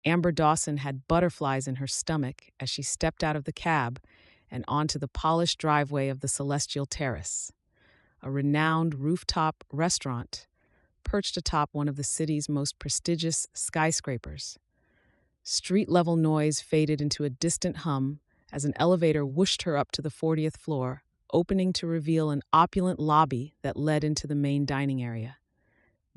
Amber Dawson had butterflies in her stomach as she stepped out of the cab and onto the polished driveway of the Celestial Terrace, a renowned rooftop restaurant perched atop one of the city's most prestigious skyscrapers. Street-level noise faded into a distant hum as an elevator whooshed her up to the 40th floor, opening to reveal an opulent lobby that led into the main dining area.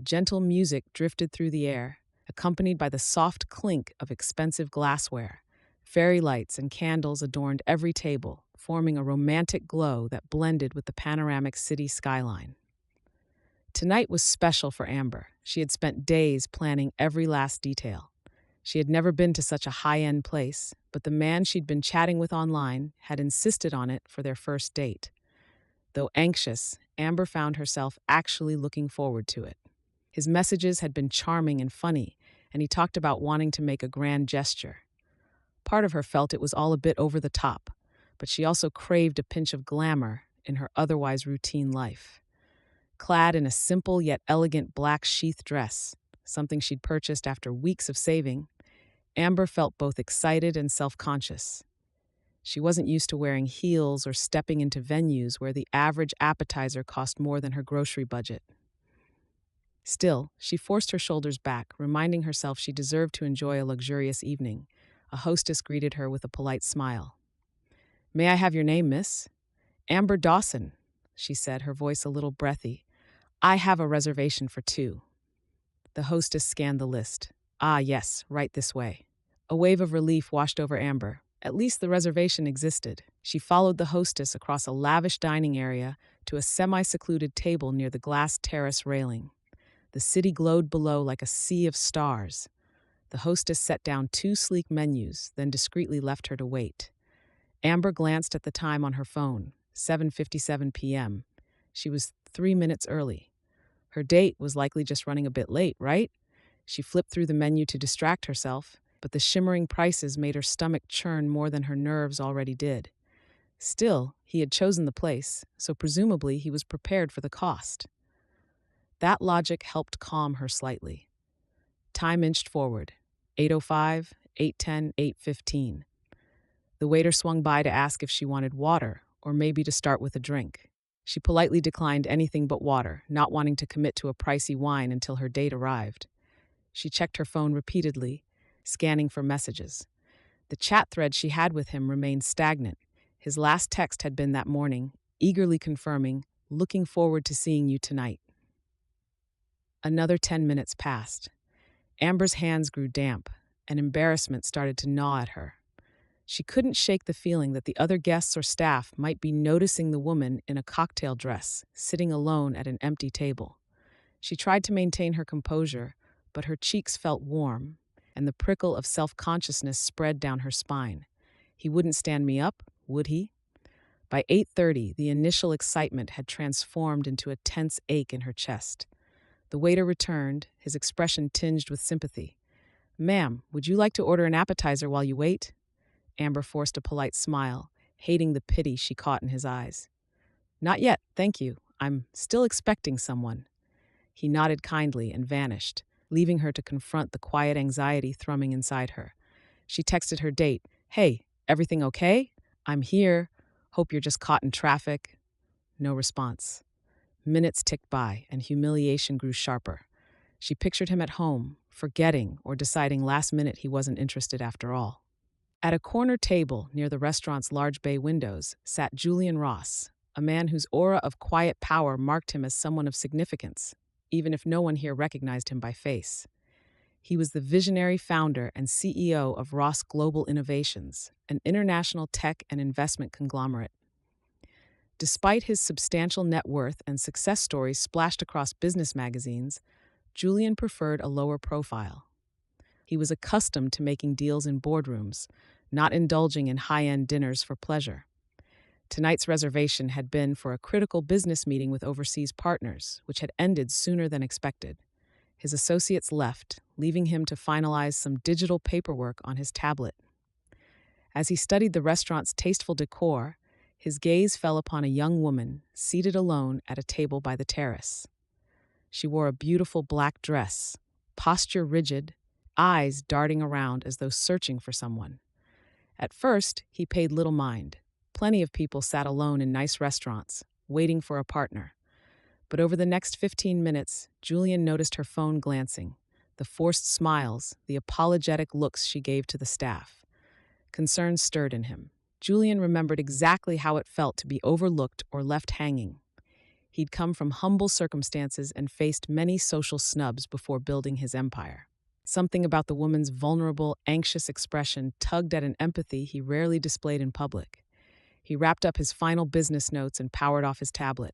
Gentle music drifted through the air, accompanied by the soft clink of expensive glassware. Fairy lights and candles adorned every table, forming a romantic glow that blended with the panoramic city skyline. Tonight was special for Amber. She had spent days planning every last detail. She had never been to such a high-end place, but the man she'd been chatting with online had insisted on it for their first date. Though anxious, Amber found herself actually looking forward to it. His messages had been charming and funny, and he talked about wanting to make a grand gesture. Part of her felt it was all a bit over the top, but she also craved a pinch of glamour in her otherwise routine life. Clad in a simple yet elegant black sheath dress, something she'd purchased after weeks of saving, Amber felt both excited and self-conscious. She wasn't used to wearing heels or stepping into venues where the average appetizer cost more than her grocery budget. Still, she forced her shoulders back, reminding herself she deserved to enjoy a luxurious evening. A hostess greeted her with a polite smile. "May I have your name, miss?" "Amber Dawson," she said, her voice a little breathy. "I have a reservation for two." The hostess scanned the list. "Ah, yes, right this way." A wave of relief washed over Amber. At least the reservation existed. She followed the hostess across a lavish dining area to a semi-secluded table near the glass terrace railing. The city glowed below like a sea of stars. The hostess set down two sleek menus, then discreetly left her to wait. Amber glanced at the time on her phone, 7:57 p.m. She was 3 minutes early. Her date was likely just running a bit late, right? She flipped through the menu to distract herself, but the shimmering prices made her stomach churn more than her nerves already did. Still, he had chosen the place, so presumably he was prepared for the cost. That logic helped calm her slightly. Time inched forward. 8:05, 8:10, 8:15. The waiter swung by to ask if she wanted water, or maybe to start with a drink. She politely declined anything but water, not wanting to commit to a pricey wine until her date arrived. She checked her phone repeatedly, scanning for messages. The chat thread she had with him remained stagnant. His last text had been that morning, eagerly confirming, "Looking forward to seeing you tonight." Another 10 minutes passed. Amber's hands grew damp, and embarrassment started to gnaw at her. She couldn't shake the feeling that the other guests or staff might be noticing the woman in a cocktail dress, sitting alone at an empty table. She tried to maintain her composure, but her cheeks felt warm, and the prickle of self-consciousness spread down her spine. He wouldn't stand me up, would he? By 8:30, the initial excitement had transformed into a tense ache in her chest. The waiter returned, his expression tinged with sympathy. "Ma'am, would you like to order an appetizer while you wait?" Amber forced a polite smile, hating the pity she caught in his eyes. "Not yet, thank you. I'm still expecting someone." He nodded kindly and vanished, leaving her to confront the quiet anxiety thrumming inside her. She texted her date, "Hey, everything okay? I'm here. Hope you're just caught in traffic." No response. Minutes ticked by, and humiliation grew sharper. She pictured him at home, forgetting or deciding last minute he wasn't interested after all. At a corner table near the restaurant's large bay windows sat Julian Ross, a man whose aura of quiet power marked him as someone of significance, even if no one here recognized him by face. He was the visionary founder and CEO of Ross Global Innovations, an international tech and investment conglomerate. Despite his substantial net worth and success stories splashed across business magazines, Julian preferred a lower profile. He was accustomed to making deals in boardrooms, not indulging in high-end dinners for pleasure. Tonight's reservation had been for a critical business meeting with overseas partners, which had ended sooner than expected. His associates left, leaving him to finalize some digital paperwork on his tablet. As he studied the restaurant's tasteful decor, his gaze fell upon a young woman seated alone at a table by the terrace. She wore a beautiful black dress, posture rigid, eyes darting around as though searching for someone. At first, he paid little mind. Plenty of people sat alone in nice restaurants, waiting for a partner. But over the next 15 minutes, Julian noticed her phone glancing, the forced smiles, the apologetic looks she gave to the staff. Concern stirred in him. Julian remembered exactly how it felt to be overlooked or left hanging. He'd come from humble circumstances and faced many social snubs before building his empire. Something about the woman's vulnerable, anxious expression tugged at an empathy he rarely displayed in public. He wrapped up his final business notes and powered off his tablet.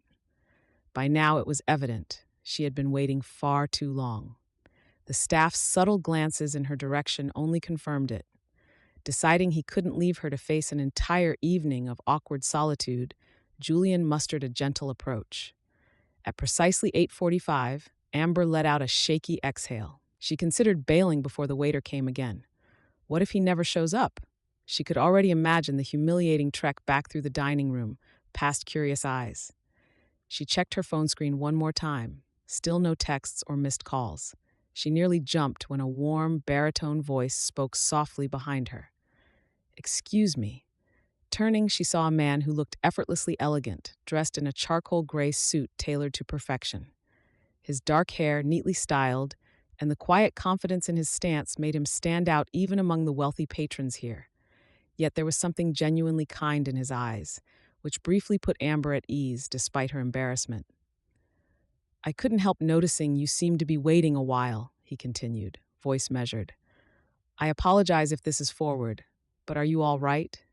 By now it was evident she had been waiting far too long. The staff's subtle glances in her direction only confirmed it. Deciding he couldn't leave her to face an entire evening of awkward solitude, Julian mustered a gentle approach. At precisely 8:45, Amber let out a shaky exhale. She considered bailing before the waiter came again. What if he never shows up? She could already imagine the humiliating trek back through the dining room, past curious eyes. She checked her phone screen one more time. Still no texts or missed calls. She nearly jumped when a warm, baritone voice spoke softly behind her. "Excuse me." Turning, she saw a man who looked effortlessly elegant, dressed in a charcoal gray suit tailored to perfection. His dark hair, neatly styled, and the quiet confidence in his stance made him stand out even among the wealthy patrons here. Yet there was something genuinely kind in his eyes, which briefly put Amber at ease despite her embarrassment. "I couldn't help noticing you seemed to be waiting a while," he continued, voice measured. "I apologize if this is forward, but are you all right?"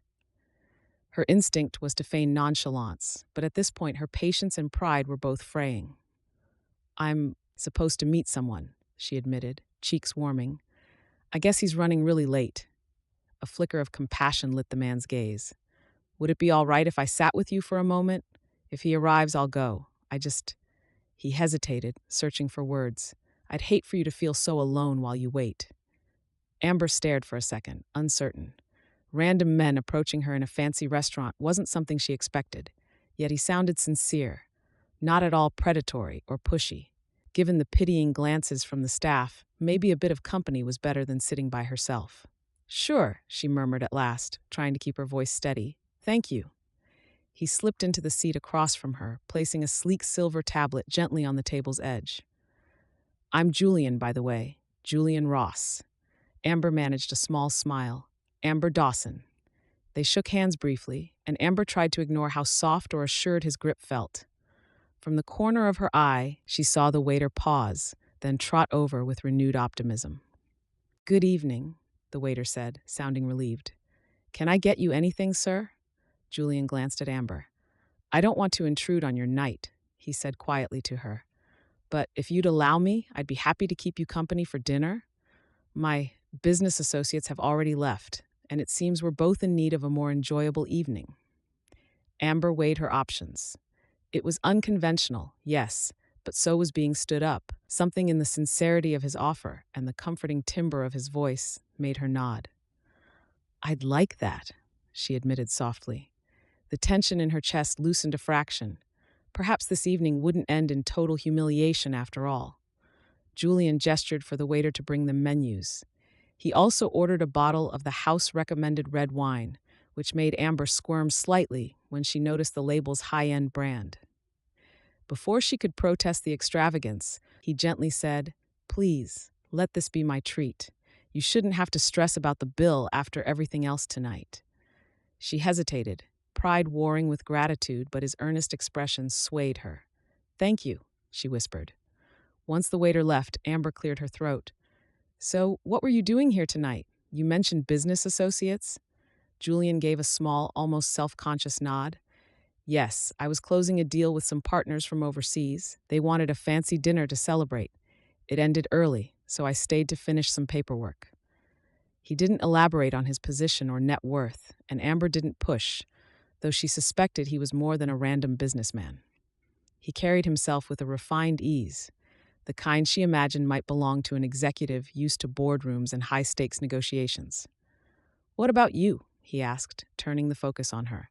Her instinct was to feign nonchalance, but at this point her patience and pride were both fraying. "I'm supposed to meet someone," she admitted, cheeks warming. "I guess he's running really late." A flicker of compassion lit the man's gaze. "Would it be all right if I sat with you for a moment? If he arrives, I'll go. He hesitated, searching for words. "I'd hate for you to feel so alone while you wait." Amber stared for a second, uncertain. Random men approaching her in a fancy restaurant wasn't something she expected, yet he sounded sincere, not at all predatory or pushy. Given the pitying glances from the staff, maybe a bit of company was better than sitting by herself. "Sure," she murmured at last, trying to keep her voice steady. "Thank you." He slipped into the seat across from her, placing a sleek silver tablet gently on the table's edge. "I'm Julian, by the way. Julian Ross." Amber managed a small smile. "Amber Dawson." They shook hands briefly, and Amber tried to ignore how soft or assured his grip felt. From the corner of her eye, she saw the waiter pause, then trot over with renewed optimism. "Good evening," the waiter said, sounding relieved. "Can I get you anything, sir?" Julian glanced at Amber. "I don't want to intrude on your night," he said quietly to her. "But if you'd allow me, I'd be happy to keep you company for dinner. My business associates have already left, and it seems we're both in need of a more enjoyable evening." Amber weighed her options. It was unconventional, yes, but so was being stood up. Something in the sincerity of his offer and the comforting timbre of his voice made her nod. "I'd like that," she admitted softly. The tension in her chest loosened a fraction. Perhaps this evening wouldn't end in total humiliation after all. Julian gestured for the waiter to bring them menus. He also ordered a bottle of the house-recommended red wine, which made Amber squirm slightly when she noticed the label's high-end brand. Before she could protest the extravagance, he gently said, "Please, let this be my treat. You shouldn't have to stress about the bill after everything else tonight." She hesitated, pride warring with gratitude, but his earnest expression swayed her. "Thank you," she whispered. Once the waiter left, Amber cleared her throat. "So, what were you doing here tonight? You mentioned business associates?" Julian gave a small, almost self-conscious nod. "Yes, I was closing a deal with some partners from overseas. They wanted a fancy dinner to celebrate. It ended early, so I stayed to finish some paperwork." He didn't elaborate on his position or net worth, and Amber didn't push, though she suspected he was more than a random businessman. He carried himself with a refined ease, the kind she imagined might belong to an executive used to boardrooms and high-stakes negotiations. "What about you?" he asked, turning the focus on her.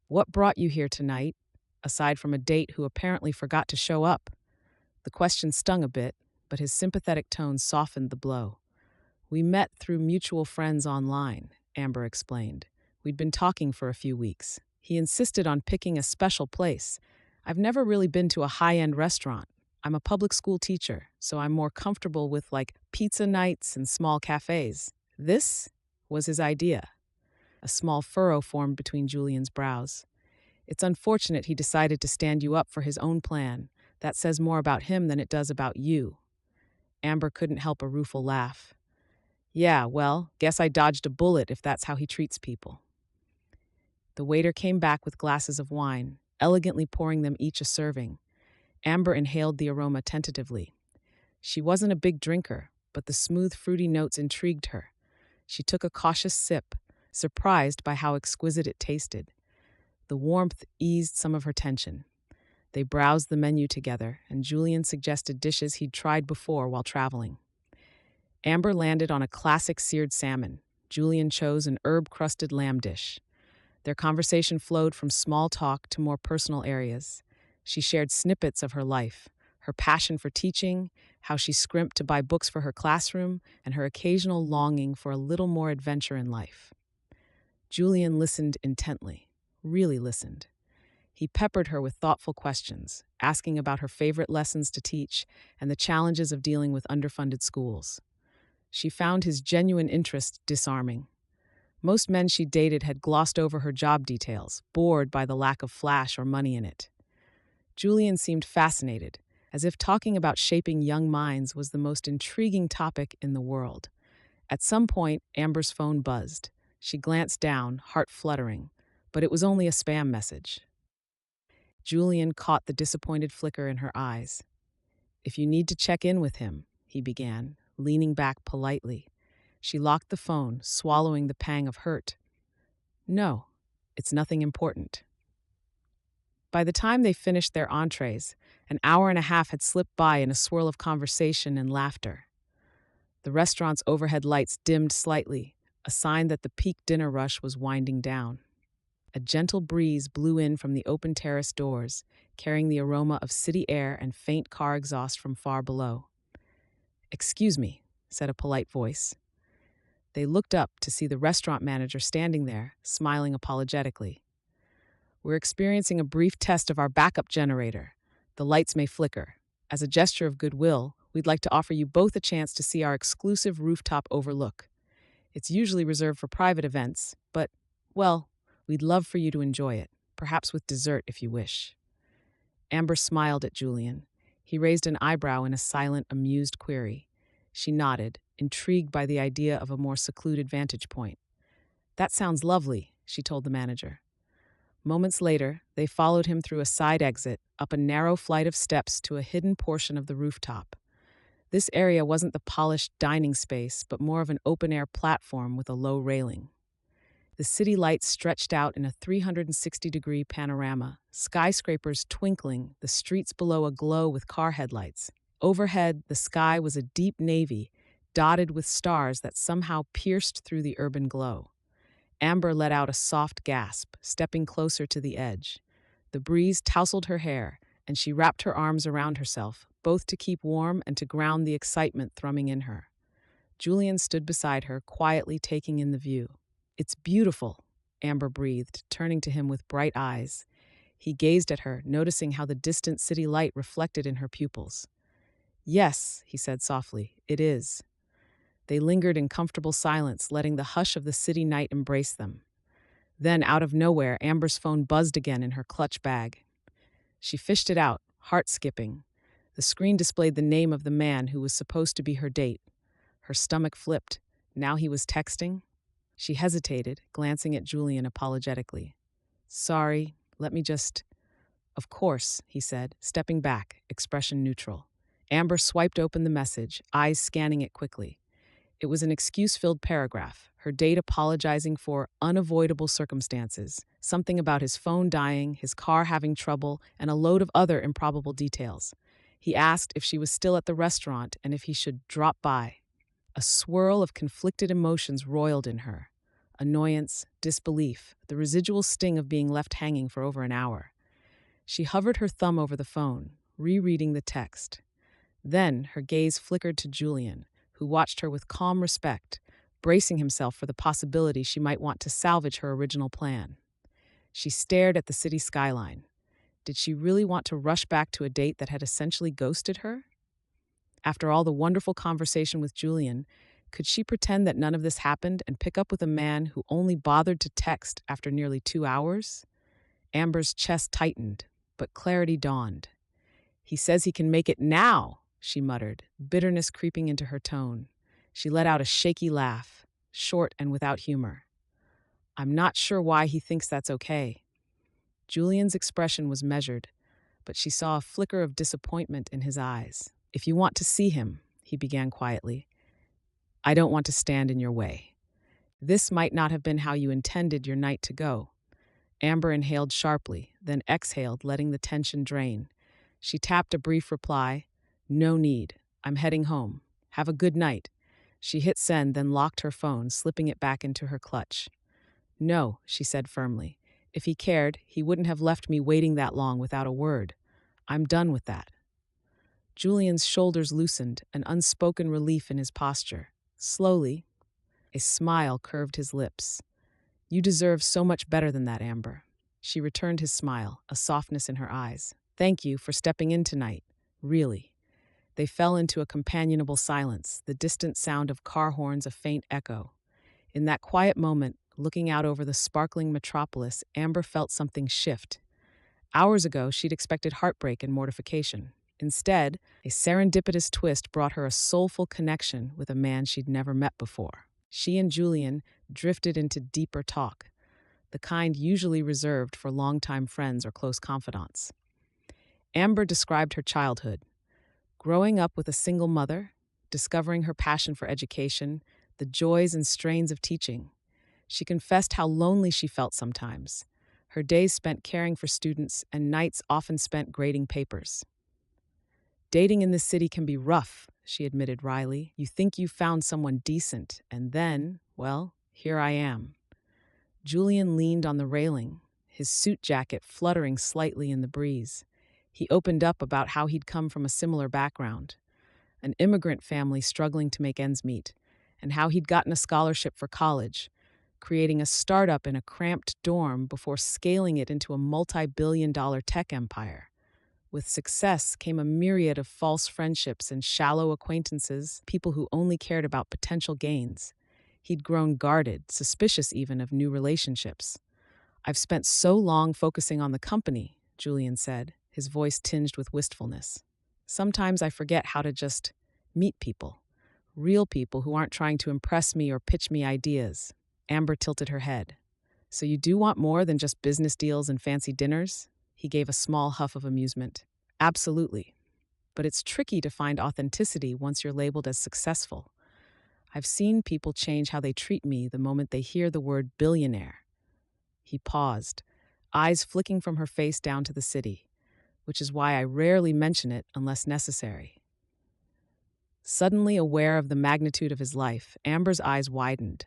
"What brought you here tonight, aside from a date who apparently forgot to show up?" The question stung a bit, but his sympathetic tone softened the blow. We met through mutual friends online, Amber explained. We'd been talking for a few weeks. He insisted on picking a special place. I've never really been to a high-end restaurant. I'm a public school teacher, so I'm more comfortable with pizza nights and small cafes. This was his idea. A small furrow formed between Julian's brows. It's unfortunate he decided to stand you up for his own plan. That says more about him than it does about you. Amber couldn't help a rueful laugh. Yeah, well, guess I dodged a bullet if that's how he treats people. The waiter came back with glasses of wine, elegantly pouring them each a serving. Amber inhaled the aroma tentatively. She wasn't a big drinker, but the smooth, fruity notes intrigued her. She took a cautious sip, surprised by how exquisite it tasted. The warmth eased some of her tension. They browsed the menu together, and Julian suggested dishes he'd tried before while traveling. Amber landed on a classic seared salmon. Julian chose an herb-crusted lamb dish. Their conversation flowed from small talk to more personal areas. She shared snippets of her life, her passion for teaching, how she scrimped to buy books for her classroom, and her occasional longing for a little more adventure in life. Julian listened intently, really listened. He peppered her with thoughtful questions, asking about her favorite lessons to teach and the challenges of dealing with underfunded schools. She found his genuine interest disarming. Most men she dated had glossed over her job details, bored by the lack of flash or money in it. Julian seemed fascinated, as if talking about shaping young minds was the most intriguing topic in the world. At some point, Amber's phone buzzed. She glanced down, heart fluttering, but it was only a spam message. Julian caught the disappointed flicker in her eyes. If you need to check in with him, he began, leaning back politely. She locked the phone, swallowing the pang of hurt. No, it's nothing important. By the time they finished their entrees, an hour and a half had slipped by in a swirl of conversation and laughter. The restaurant's overhead lights dimmed slightly, a sign that the peak dinner rush was winding down. A gentle breeze blew in from the open terrace doors, carrying the aroma of city air and faint car exhaust from far below. "Excuse me," said a polite voice. They looked up to see the restaurant manager standing there, smiling apologetically. "We're experiencing a brief test of our backup generator. The lights may flicker. As a gesture of goodwill, we'd like to offer you both a chance to see our exclusive rooftop overlook. It's usually reserved for private events, but, well, we'd love for you to enjoy it, perhaps with dessert if you wish." Amber smiled at Julian. He raised an eyebrow in a silent, amused query. She nodded, intrigued by the idea of a more secluded vantage point. "That sounds lovely," she told the manager. Moments later, they followed him through a side exit, up a narrow flight of steps to a hidden portion of the rooftop. This area wasn't the polished dining space, but more of an open-air platform with a low railing. The city lights stretched out in a 360-degree panorama, skyscrapers twinkling, the streets below aglow with car headlights. Overhead, the sky was a deep navy, dotted with stars that somehow pierced through the urban glow. Amber let out a soft gasp, stepping closer to the edge. The breeze tousled her hair, and she wrapped her arms around herself, both to keep warm and to ground the excitement thrumming in her. Julian stood beside her, quietly taking in the view. "It's beautiful," Amber breathed, turning to him with bright eyes. He gazed at her, noticing how the distant city light reflected in her pupils. "Yes," he said softly, "it is." They lingered in comfortable silence, letting the hush of the city night embrace them. Then, out of nowhere, Amber's phone buzzed again in her clutch bag. She fished it out, heart skipping. The screen displayed the name of the man who was supposed to be her date. Her stomach flipped. Now he was texting? She hesitated, glancing at Julian apologetically. "Sorry, let me just—" "Of course," he said, stepping back, expression neutral. Amber swiped open the message, eyes scanning it quickly. It was an excuse-filled paragraph, her date apologizing for unavoidable circumstances, something about his phone dying, his car having trouble, and a load of other improbable details. He asked if she was still at the restaurant and if he should drop by. A swirl of conflicted emotions roiled in her. Annoyance, disbelief, the residual sting of being left hanging for over an hour. She hovered her thumb over the phone, rereading the text. Then her gaze flickered to Julian, who watched her with calm respect, bracing himself for the possibility she might want to salvage her original plan. She stared at the city skyline. Did she really want to rush back to a date that had essentially ghosted her? After all the wonderful conversation with Julian, could she pretend that none of this happened and pick up with a man who only bothered to text after nearly 2 hours? Amber's chest tightened, but clarity dawned. "He says he can make it now," she muttered, bitterness creeping into her tone. She let out a shaky laugh, short and without humor. "I'm not sure why he thinks that's okay." Julian's expression was measured, but she saw a flicker of disappointment in his eyes. "If you want to see him," he began quietly, "I don't want to stand in your way. This might not have been how you intended your night to go." Amber inhaled sharply, then exhaled, letting the tension drain. She tapped a brief reply. "No need. I'm heading home. Have a good night." She hit send, then locked her phone, slipping it back into her clutch. "No," she said firmly. "If he cared, he wouldn't have left me waiting that long without a word. I'm done with that." Julian's shoulders loosened, an unspoken relief in his posture. Slowly, a smile curved his lips. "You deserve so much better than that, Amber." She returned his smile, a softness in her eyes. "Thank you for stepping in tonight. Really." They fell into a companionable silence, the distant sound of car horns a faint echo. In that quiet moment, looking out over the sparkling metropolis, Amber felt something shift. Hours ago, she'd expected heartbreak and mortification. Instead, a serendipitous twist brought her a soulful connection with a man she'd never met before. She and Julian drifted into deeper talk, the kind usually reserved for longtime friends or close confidants. Amber described her childhood, growing up with a single mother, discovering her passion for education, the joys and strains of teaching. She confessed how lonely she felt sometimes, her days spent caring for students and nights often spent grading papers. "Dating in this city can be rough," she admitted wryly. "You think you've found someone decent, and then, well, here I am." Julian leaned on the railing, his suit jacket fluttering slightly in the breeze. He opened up about how he'd come from a similar background, an immigrant family struggling to make ends meet, and how he'd gotten a scholarship for college, creating a startup in a cramped dorm before scaling it into a multi-billion-dollar tech empire. With success came a myriad of false friendships and shallow acquaintances, people who only cared about potential gains. He'd grown guarded, suspicious even of new relationships. "I've spent so long focusing on the company," Julian said, his voice tinged with wistfulness. "Sometimes I forget how to just meet people, real people who aren't trying to impress me or pitch me ideas." Amber tilted her head. "So you do want more than just business deals and fancy dinners?" He gave a small huff of amusement. "Absolutely. But it's tricky to find authenticity once you're labeled as successful. I've seen people change how they treat me the moment they hear the word billionaire." He paused, eyes flicking from her face down to the city, which is why I rarely mention it unless necessary. Suddenly aware of the magnitude of his life, Amber's eyes widened.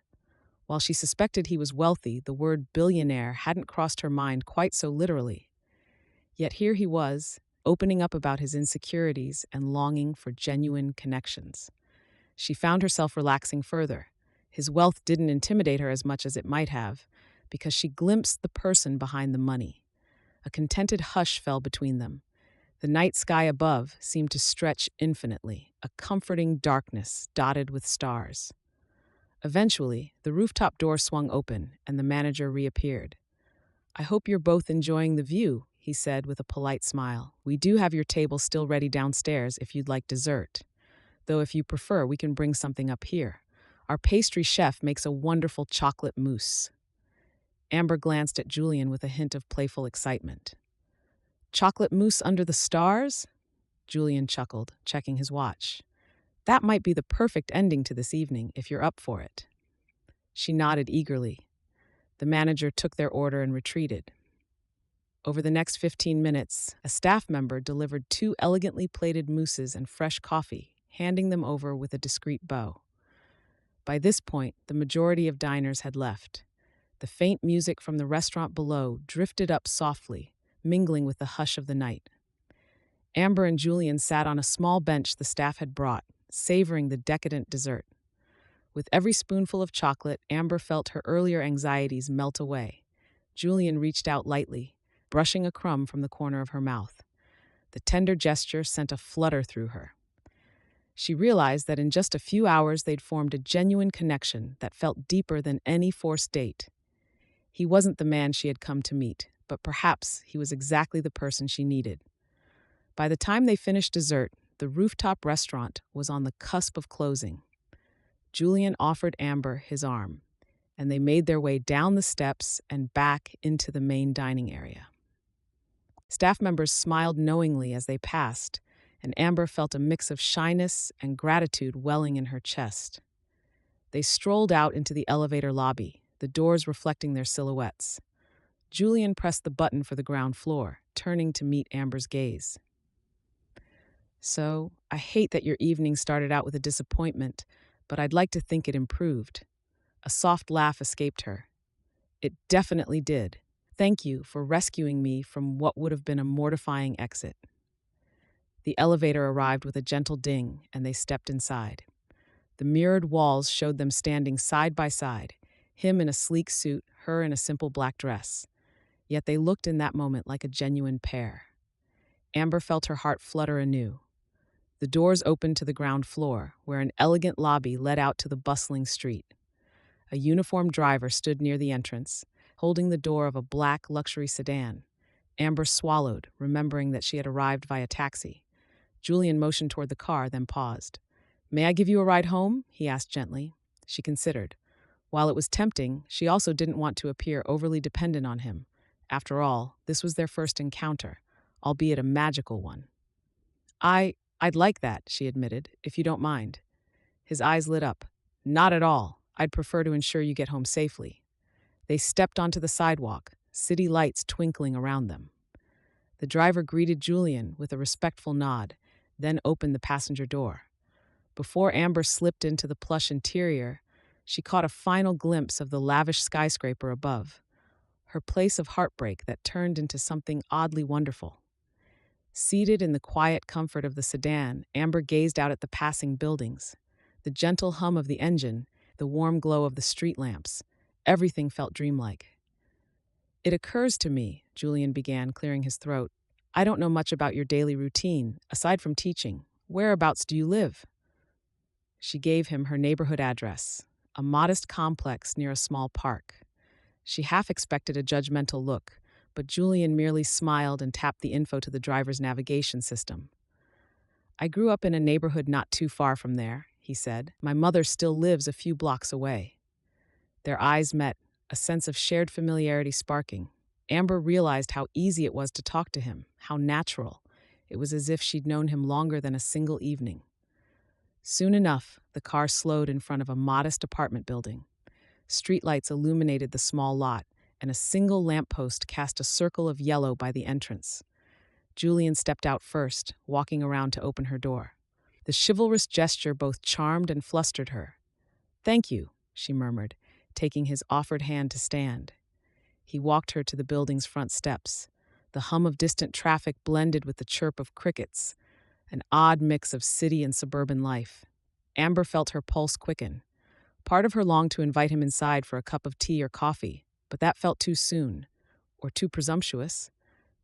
While she suspected he was wealthy, the word billionaire hadn't crossed her mind quite so literally. Yet here he was, opening up about his insecurities and longing for genuine connections. She found herself relaxing further. His wealth didn't intimidate her as much as it might have, because she glimpsed the person behind the money. A contented hush fell between them. The night sky above seemed to stretch infinitely, a comforting darkness dotted with stars. Eventually, the rooftop door swung open and the manager reappeared. "I hope you're both enjoying the view," he said with a polite smile. "We do have your table still ready downstairs if you'd like dessert. Though if you prefer, we can bring something up here. Our pastry chef makes a wonderful chocolate mousse." Amber glanced at Julian with a hint of playful excitement. "Chocolate mousse under the stars?" Julian chuckled, checking his watch. "That might be the perfect ending to this evening, if you're up for it." She nodded eagerly. The manager took their order and retreated. Over the next 15 minutes, a staff member delivered 2 elegantly plated mousses and fresh coffee, handing them over with a discreet bow. By this point, the majority of diners had left. The faint music from the restaurant below drifted up softly, mingling with the hush of the night. Amber and Julian sat on a small bench the staff had brought, savoring the decadent dessert. With every spoonful of chocolate, Amber felt her earlier anxieties melt away. Julian reached out lightly, brushing a crumb from the corner of her mouth. The tender gesture sent a flutter through her. She realized that in just a few hours they'd formed a genuine connection that felt deeper than any forced date. He wasn't the man she had come to meet, but perhaps he was exactly the person she needed. By the time they finished dessert, the rooftop restaurant was on the cusp of closing. Julian offered Amber his arm, and they made their way down the steps and back into the main dining area. Staff members smiled knowingly as they passed, and Amber felt a mix of shyness and gratitude welling in her chest. They strolled out into the elevator lobby, the doors reflecting their silhouettes. Julian pressed the button for the ground floor, turning to meet Amber's gaze. "So, I hate that your evening started out with a disappointment, but I'd like to think it improved." A soft laugh escaped her. "It definitely did. Thank you for rescuing me from what would have been a mortifying exit." The elevator arrived with a gentle ding, and they stepped inside. The mirrored walls showed them standing side by side, him in a sleek suit, her in a simple black dress. Yet they looked in that moment like a genuine pair. Amber felt her heart flutter anew. The doors opened to the ground floor, where an elegant lobby led out to the bustling street. A uniformed driver stood near the entrance, holding the door of a black luxury sedan. Amber swallowed, remembering that she had arrived via taxi. Julian motioned toward the car, then paused. "May I give you a ride home?" he asked gently. She considered. While it was tempting, she also didn't want to appear overly dependent on him. After all, this was their first encounter, albeit a magical one. I'd like that," she admitted, "if you don't mind." His eyes lit up. "Not at all. I'd prefer to ensure you get home safely." They stepped onto the sidewalk, city lights twinkling around them. The driver greeted Julian with a respectful nod, then opened the passenger door. Before Amber slipped into the plush interior, she caught a final glimpse of the lavish skyscraper above, her place of heartbreak that turned into something oddly wonderful. Seated in the quiet comfort of the sedan, Amber gazed out at the passing buildings. The gentle hum of the engine, the warm glow of the street lamps, everything felt dreamlike. "It occurs to me," Julian began, clearing his throat, "I don't know much about your daily routine, aside from teaching. Whereabouts do you live?" She gave him her neighborhood address, a modest complex near a small park. She half expected a judgmental look, but Julian merely smiled and tapped the info to the driver's navigation system. "I grew up in a neighborhood not too far from there," he said. "My mother still lives a few blocks away." Their eyes met, a sense of shared familiarity sparking. Amber realized how easy it was to talk to him, how natural. It was as if she'd known him longer than a single evening. Soon enough, the car slowed in front of a modest apartment building. Streetlights illuminated the small lot, and a single lamppost cast a circle of yellow by the entrance. Julian stepped out first, walking around to open her door. The chivalrous gesture both charmed and flustered her. "Thank you," she murmured, taking his offered hand to stand. He walked her to the building's front steps. The hum of distant traffic blended with the chirp of crickets, an odd mix of city and suburban life. Amber felt her pulse quicken. Part of her longed to invite him inside for a cup of tea or coffee, but that felt too soon, or too presumptuous.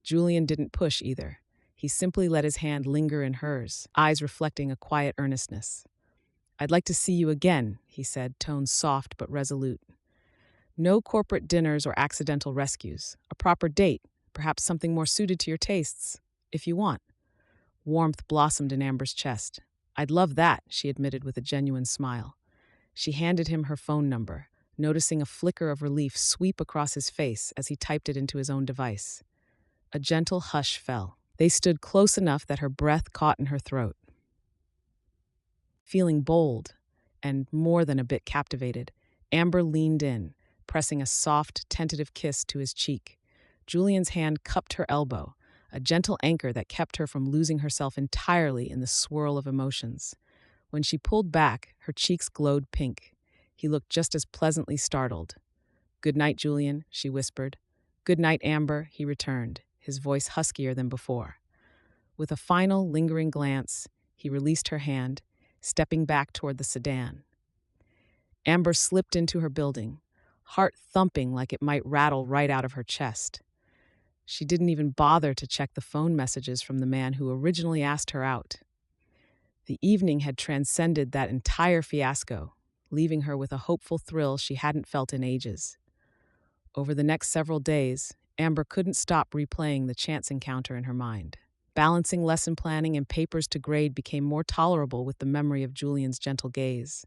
Julian didn't push either. He simply let his hand linger in hers, eyes reflecting a quiet earnestness. "I'd like to see you again," he said, tone soft but resolute. "No corporate dinners or accidental rescues. A proper date, perhaps something more suited to your tastes, if you want." Warmth blossomed in Amber's chest. "I'd love that," she admitted with a genuine smile. She handed him her phone number, noticing a flicker of relief sweep across his face as he typed it into his own device. A gentle hush fell. They stood close enough that her breath caught in her throat. Feeling bold, and more than a bit captivated, Amber leaned in, pressing a soft, tentative kiss to his cheek. Julian's hand cupped her elbow, a gentle anchor that kept her from losing herself entirely in the swirl of emotions. When she pulled back, her cheeks glowed pink. He looked just as pleasantly startled. "Good night, Julian," she whispered. "Good night, Amber," he returned, his voice huskier than before. With a final, lingering glance, he released her hand, stepping back toward the sedan. Amber slipped into her building, heart thumping like it might rattle right out of her chest. She didn't even bother to check the phone messages from the man who originally asked her out. The evening had transcended that entire fiasco, leaving her with a hopeful thrill she hadn't felt in ages. Over the next several days, Amber couldn't stop replaying the chance encounter in her mind. Balancing lesson planning and papers to grade became more tolerable with the memory of Julian's gentle gaze.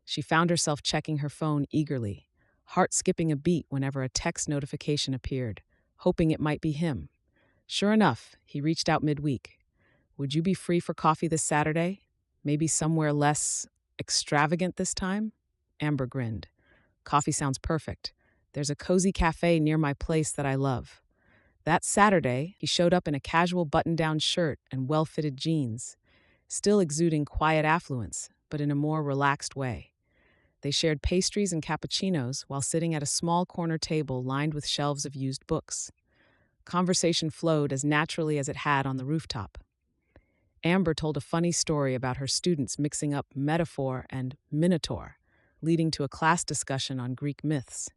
She found herself checking her phone eagerly, heart skipping a beat whenever a text notification appeared, hoping it might be him. Sure enough, he reached out midweek. "Would you be free for coffee this Saturday? Maybe somewhere less extravagant this time?" Amber grinned. "Coffee sounds perfect. There's a cozy cafe near my place that I love." That Saturday, he showed up in a casual button-down shirt and well-fitted jeans, still exuding quiet affluence, but in a more relaxed way. They shared pastries and cappuccinos while sitting at a small corner table lined with shelves of used books. Conversation flowed as naturally as it had on the rooftop. Amber told a funny story about her students mixing up metaphor and minotaur, leading to a class discussion on Greek myths.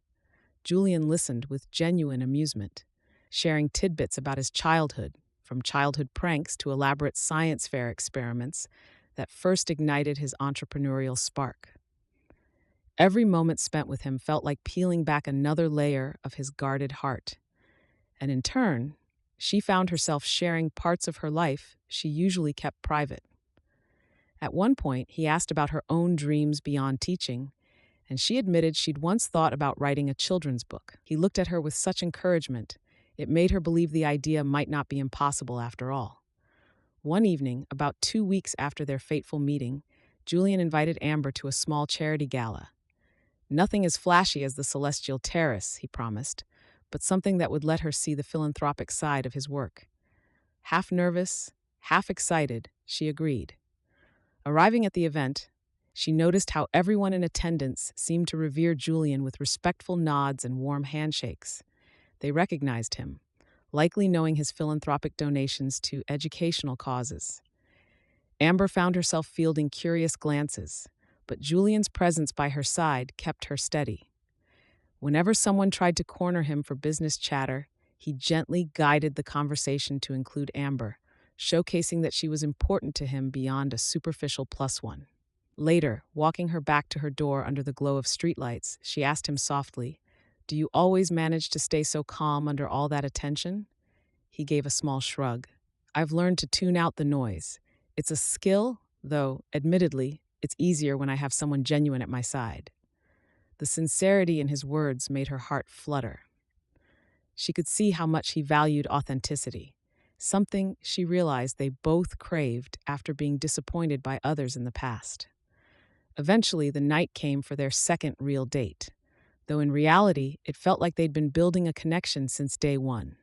Julian listened with genuine amusement, sharing tidbits about his childhood, from childhood pranks to elaborate science fair experiments that first ignited his entrepreneurial spark. Every moment spent with him felt like peeling back another layer of his guarded heart. And in turn, she found herself sharing parts of her life she usually kept private. At one point, he asked about her own dreams beyond teaching, and she admitted she'd once thought about writing a children's book. He looked at her with such encouragement, it made her believe the idea might not be impossible after all. One evening, about 2 weeks after their fateful meeting, Julian invited Amber to a small charity gala. Nothing as flashy as the Celestial Terrace, he promised, but something that would let her see the philanthropic side of his work. Half nervous, half excited, she agreed. Arriving at the event, she noticed how everyone in attendance seemed to revere Julian with respectful nods and warm handshakes. They recognized him, likely knowing his philanthropic donations to educational causes. Amber found herself fielding curious glances, but Julian's presence by her side kept her steady. Whenever someone tried to corner him for business chatter, he gently guided the conversation to include Amber, showcasing that she was important to him beyond a superficial plus one. Later, walking her back to her door under the glow of streetlights, she asked him softly, "Do you always manage to stay so calm under all that attention?" He gave a small shrug. "I've learned to tune out the noise. It's a skill, though, admittedly, it's easier when I have someone genuine at my side." The sincerity in his words made her heart flutter. She could see how much he valued authenticity, something she realized they both craved after being disappointed by others in the past. Eventually, the night came for their second real date, though in reality, it felt like they'd been building a connection since day one.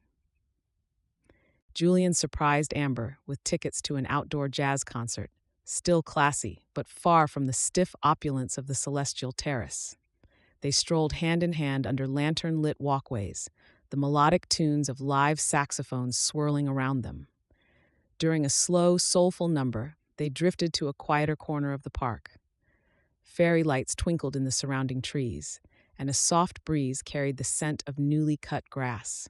Julian surprised Amber with tickets to an outdoor jazz concert, still classy, but far from the stiff opulence of the Celestial Terrace. They strolled hand in hand under lantern-lit walkways, the melodic tunes of live saxophones swirling around them. During a slow, soulful number, they drifted to a quieter corner of the park. Fairy lights twinkled in the surrounding trees, and a soft breeze carried the scent of newly cut grass.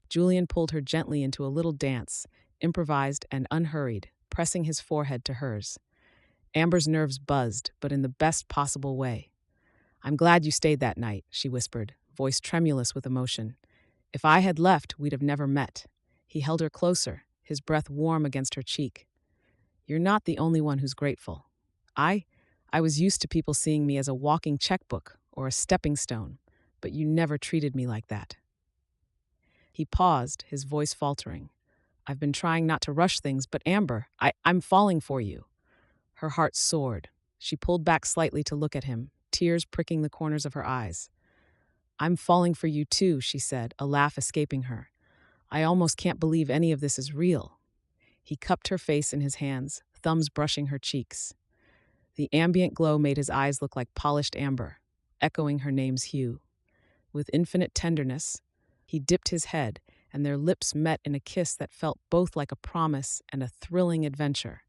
Julian pulled her gently into a little dance, improvised and unhurried, pressing his forehead to hers. Amber's nerves buzzed, but in the best possible way. "I'm glad you stayed that night," she whispered, voice tremulous with emotion. "If I had left, we'd have never met." He held her closer, his breath warm against her cheek. "You're not the only one who's grateful. I was used to people seeing me as a walking checkbook or a stepping stone, but you never treated me like that." He paused, his voice faltering. "I've been trying not to rush things, but Amber, I'm falling for you." Her heart soared. She pulled back slightly to look at him, tears pricking the corners of her eyes. "I'm falling for you too," she said, a laugh escaping her. "I almost can't believe any of this is real." He cupped her face in his hands, thumbs brushing her cheeks. The ambient glow made his eyes look like polished amber, echoing her name's hue. With infinite tenderness, he dipped his head, and their lips met in a kiss that felt both like a promise and a thrilling adventure.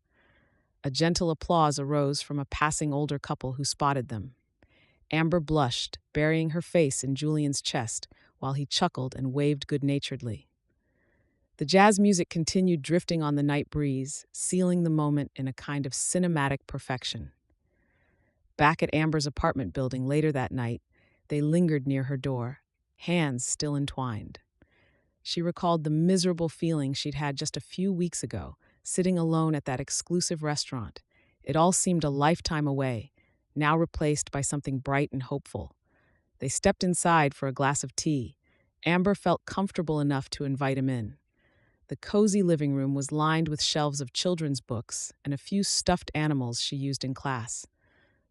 A gentle applause arose from a passing older couple who spotted them. Amber blushed, burying her face in Julian's chest, while he chuckled and waved good-naturedly. The jazz music continued drifting on the night breeze, sealing the moment in a kind of cinematic perfection. Back at Amber's apartment building later that night, they lingered near her door, hands still entwined. She recalled the miserable feeling she'd had just a few weeks ago, sitting alone at that exclusive restaurant. It all seemed a lifetime away, now replaced by something bright and hopeful. They stepped inside for a glass of tea. Amber felt comfortable enough to invite him in. The cozy living room was lined with shelves of children's books and a few stuffed animals she used in class.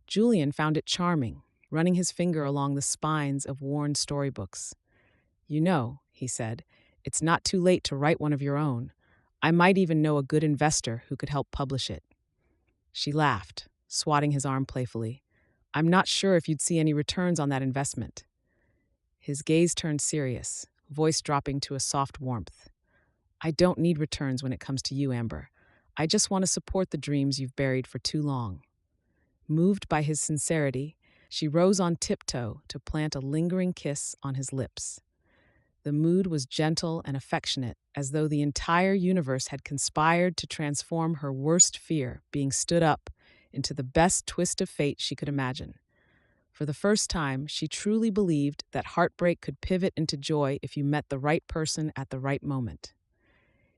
Julian found it charming, running his finger along the spines of worn storybooks. "You know," he said, "it's not too late to write one of your own. I might even know a good investor who could help publish it." She laughed, swatting his arm playfully. "I'm not sure if you'd see any returns on that investment." His gaze turned serious, voice dropping to a soft warmth. "I don't need returns when it comes to you, Amber. I just want to support the dreams you've buried for too long." Moved by his sincerity, she rose on tiptoe to plant a lingering kiss on his lips. The mood was gentle and affectionate, as though the entire universe had conspired to transform her worst fear, being stood up, into the best twist of fate she could imagine. For the first time, she truly believed that heartbreak could pivot into joy if you met the right person at the right moment.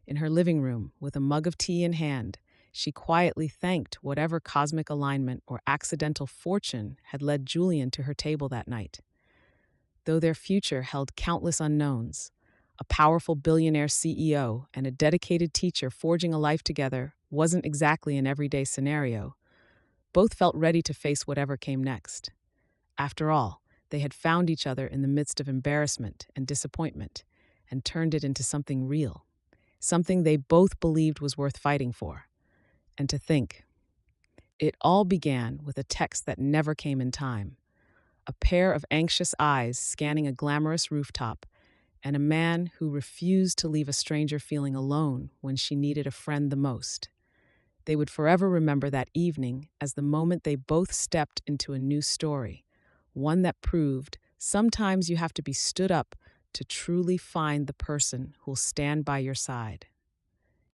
In her living room, with a mug of tea in hand, she quietly thanked whatever cosmic alignment or accidental fortune had led Julian to her table that night. Though their future held countless unknowns, a powerful billionaire CEO and a dedicated teacher forging a life together wasn't exactly an everyday scenario. Both felt ready to face whatever came next. After all, they had found each other in the midst of embarrassment and disappointment and turned it into something real, something they both believed was worth fighting for. And to think, it all began with a text that never came in time, a pair of anxious eyes scanning a glamorous rooftop, and a man who refused to leave a stranger feeling alone when she needed a friend the most. They would forever remember that evening as the moment they both stepped into a new story, one that proved sometimes you have to be stood up to truly find the person who'll stand by your side.